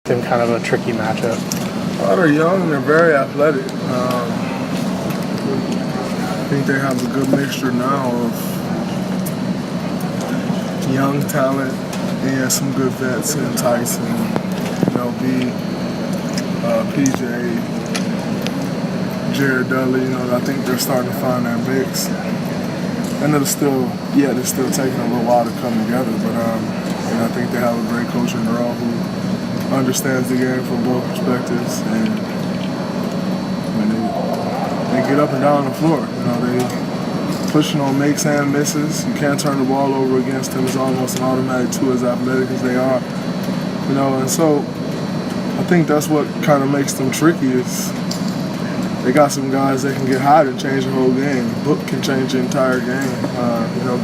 Been kind of a tricky matchup. Well, they're young and they're very athletic. I think they have a good mixture now of young talent and some good vets in Tyson, LB, PJ, Jared Dudley. I think they're starting to find that mix. And they're still taking a little while to come together. But I think they have a great coach in Earl who understands the game from both perspectives, and they get up and down the floor. They pushing on makes and misses. You can't turn the ball over against them. It's almost an automatic two, as athletic as they are. And so I think that's what kind of makes them tricky is they got some guys that can get hot and change the whole game. Book can change the entire game.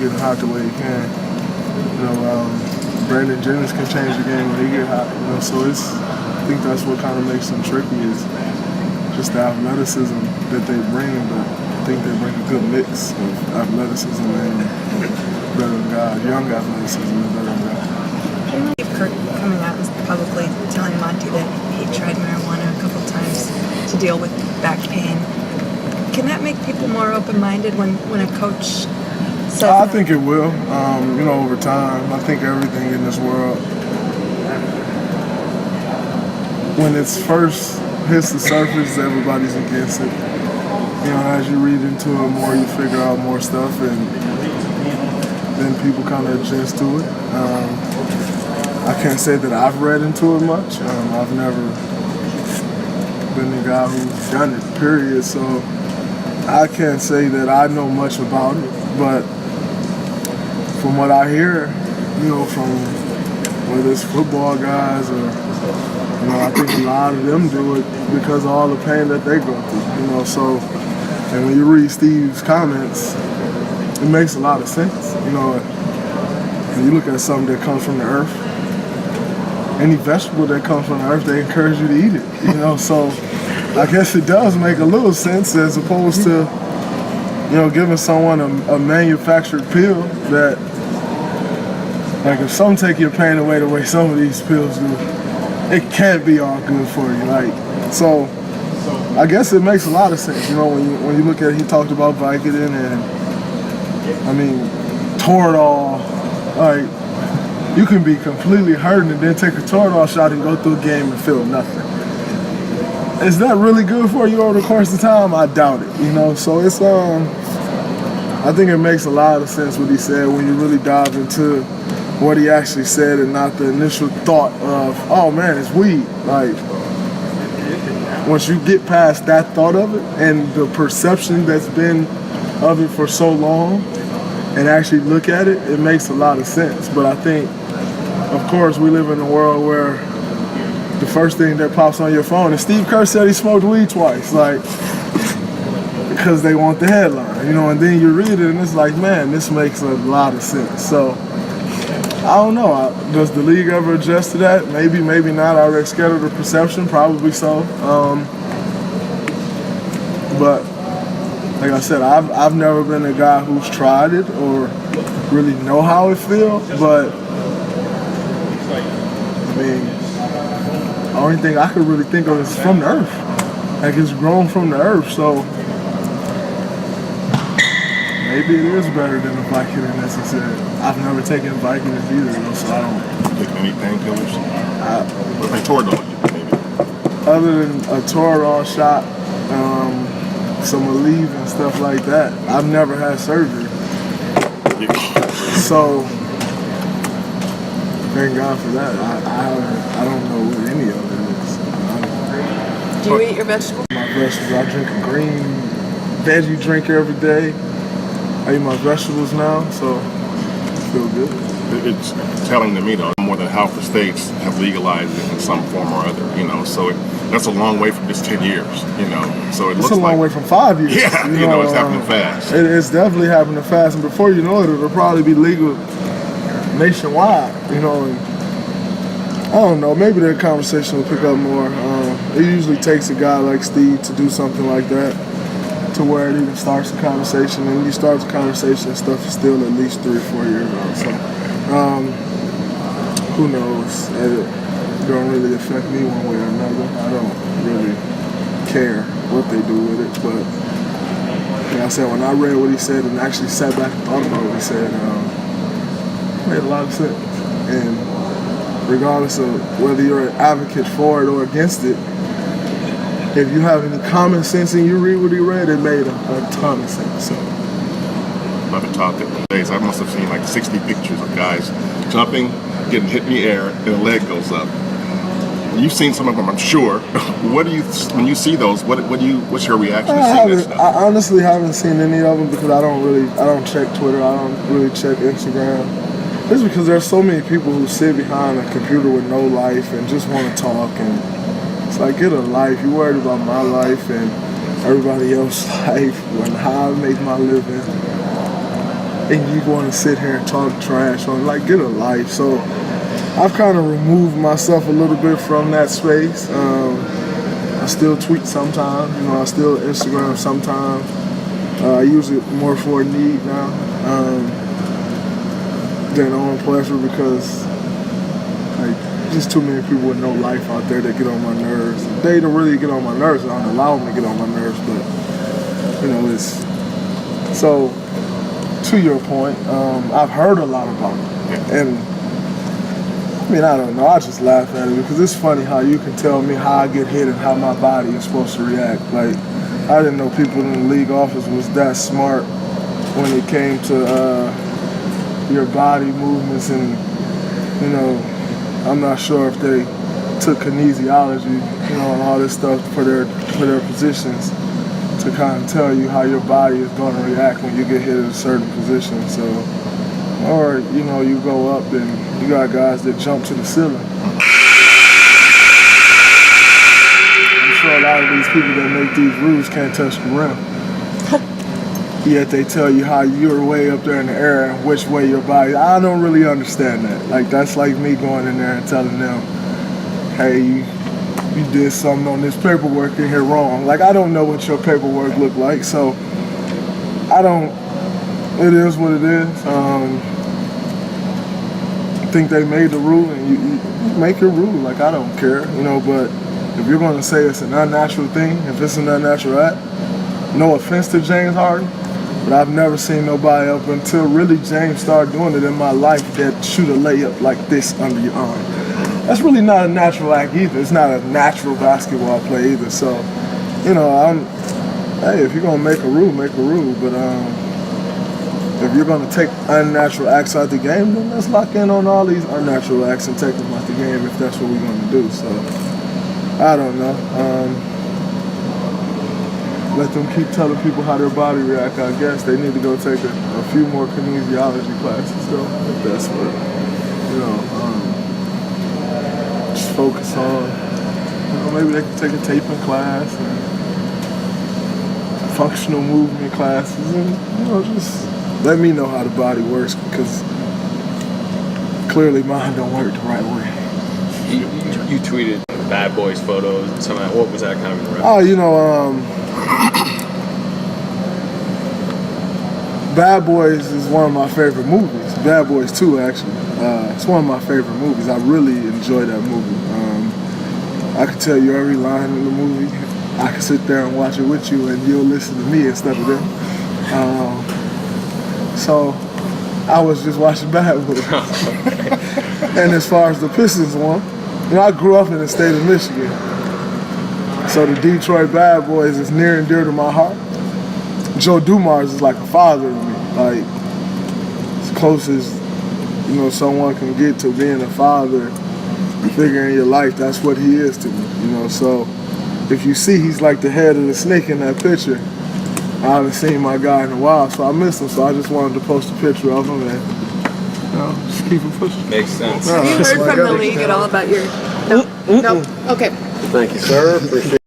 Getting hot the way he can. Brandon Jennings can change the game when he get hot, so I think that's what kind of makes them tricky is just the athleticism that they bring, but I think they bring a good mix of athleticism and veteran guys, young athleticism and veteran guys. Steve Kerr coming out and publicly telling Monty that he tried marijuana a couple times to deal with back pain. Can that make people more open-minded when a coach says I think it will, over time. I think everything in this world, when it's first hits the surface, everybody's against it. As you read into it more, you figure out more stuff, and then people kind of adjust to it. I can't say that I've read into it much. I've never been the guy who's done it, period. So I can't say that I know much about it, but from what I hear, from whether it's football guys or, I think a lot of them do it because of all the pain that they go through, and when you read Steve's comments, it makes a lot of sense, when you look at something that comes from the earth, any vegetable that comes from the earth, they encourage you to eat it, so I guess it does make a little sense as opposed to, giving someone a manufactured pill that, like if some take your pain away the way some of these pills do, it can't be all good for you. So I guess it makes a lot of sense, when you look at it, he talked about Vicodin and, Toradol, you can be completely hurting and then take a Toradol shot and go through a game and feel nothing. Is that really good for you over the course of time? I doubt it, so it's, I think it makes a lot of sense what he said when you really dive into what he actually said and not the initial thought of, oh man, it's weed. Once you get past that thought of it and the perception that's been of it for so long and actually look at it, it makes a lot of sense. But I think, of course, we live in a world where the first thing that pops on your phone is Steve Kerr said he smoked weed twice, because they want the headline, and then you read it and it's like, man, this makes a lot of sense. So I don't know. Does the league ever adjust to that? Maybe, maybe not. Are they scared of the perception? Probably so. But like I said, I've never been a guy who's tried it or really know how it feels. But the only thing I could really think of is from the earth. It's grown from the earth, so maybe it is better than a Vicodin, as he said. I've never taken Vicodins either, so I don't take any painkillers. Like Toradol, maybe. Other than a Toradol shot, some Aleve and stuff like that, I've never had surgery. So thank God for that. I don't know what any of it is. Do you eat your vegetables? My vegetables, I drink a green veggie drink every day. I eat my vegetables now, so I feel good. It's telling to me, though, more than half the states have legalized it in some form or other, so that's a long way from just 10 years, so it looks like... It's a long way from 5 years. Yeah, it's happening fast. It's definitely happening fast, and before you know it, it'll probably be legal nationwide, and I don't know, maybe that conversation will pick up more. It usually takes a guy like Steve to do something like that, to where it even starts a conversation, and when you start the conversation, stuff is still at least 3 or 4 years old. So, who knows? don't really affect me one way or another. I don't really care what they do with it, but like I said, when I read what he said and actually sat back and thought about what he said, it made a lot of sense. And regardless of whether you're an advocate for it or against it, if you have any common sense and you read what he read, it made a ton of sense. So. I've been taught that days. I must have seen like 60 pictures of guys jumping, getting hit in the air, and a leg goes up. You've seen some of them, I'm sure. What do you, when you see those? What's your reaction to seeing that stuff? I honestly haven't seen any of them because I don't check Twitter. I don't really check Instagram. It's because there's so many people who sit behind a computer with no life and just want to talk. And it's like, get a life. You're worried about my life and everybody else's life and how I make my living. And you want to sit here and talk trash on, like, get a life. So I've kind of removed myself a little bit from that space. I still tweet sometimes, you know, I still Instagram sometimes. I use it more for a need now than on pleasure because, like, just too many people with no life out there that get on my nerves. They don't really get on my nerves. They don't allow them to get on my nerves, but, you know, it's so. To your point, I've heard a lot about it, and I mean, I don't know, I just laugh at it because it's funny how you can tell me how I get hit and how my body is supposed to react. Like, I didn't know people in the league office was that smart when it came to your body movements, and, you know, I'm not sure if they took kinesiology, you know, and all this stuff for their positions, to kind of tell you how your body is going to react when you get hit in a certain position. So, or, you know, you go up and you got guys that jump to the ceiling. I'm sure a lot of these people that make these rules can't touch the rim. Yet they tell you how you're way up there in the air and which way your body. I don't really understand that. Like, that's like me going in there and telling them, hey, you did something on this paperwork in here wrong. Like, I don't know what your paperwork looked like, so it is what it is. I think they made the rule, and you make your rule. Like, I don't care, you know, but if you're going to say it's an unnatural thing, if it's an unnatural act, no offense to James Harden, but I've never seen nobody up until really James started doing it in my life that shoot a layup like this under your arm. That's really not a natural act either. It's not a natural basketball play either. So, you know, hey, if you're gonna make a rule, make a rule. But if you're gonna take unnatural acts out the game, then let's lock in on all these unnatural acts and take them out the game if that's what we're gonna do. So, I don't know. Let them keep telling people how their body react. I guess they need to go take a few more kinesiology classes, though, if that's what, you know. Just focus on, you know, maybe they can take a taping class and functional movement classes, and, you know, just let me know how the body works because clearly mine don't work the right way. You tweeted Bad Boys photos and some of that. What was that kind of in reference? Oh, you know, Bad Boys is one of my favorite movies. Bad Boys 2, actually. It's one of my favorite movies. I really enjoy that movie. I could tell you every line in the movie. I could sit there and watch it with you, and you'll listen to me instead of them. So I was just watching Bad Boys. And as far as the Pistons one, you know, I grew up in the state of Michigan. So the Detroit Bad Boys is near and dear to my heart. Joe Dumars is like a father to me. Like, as close as, you know, someone can get to being a father figure in your life, that's what he is to me, you know. So if you see he's like the head of the snake in that picture, I haven't seen my guy in a while, so I miss him. So I just wanted to post a picture of him and, you know, just keep him pushing. Makes sense. Have you heard from the league at all about your... No. Okay. Thank you, sir. Appreciate it.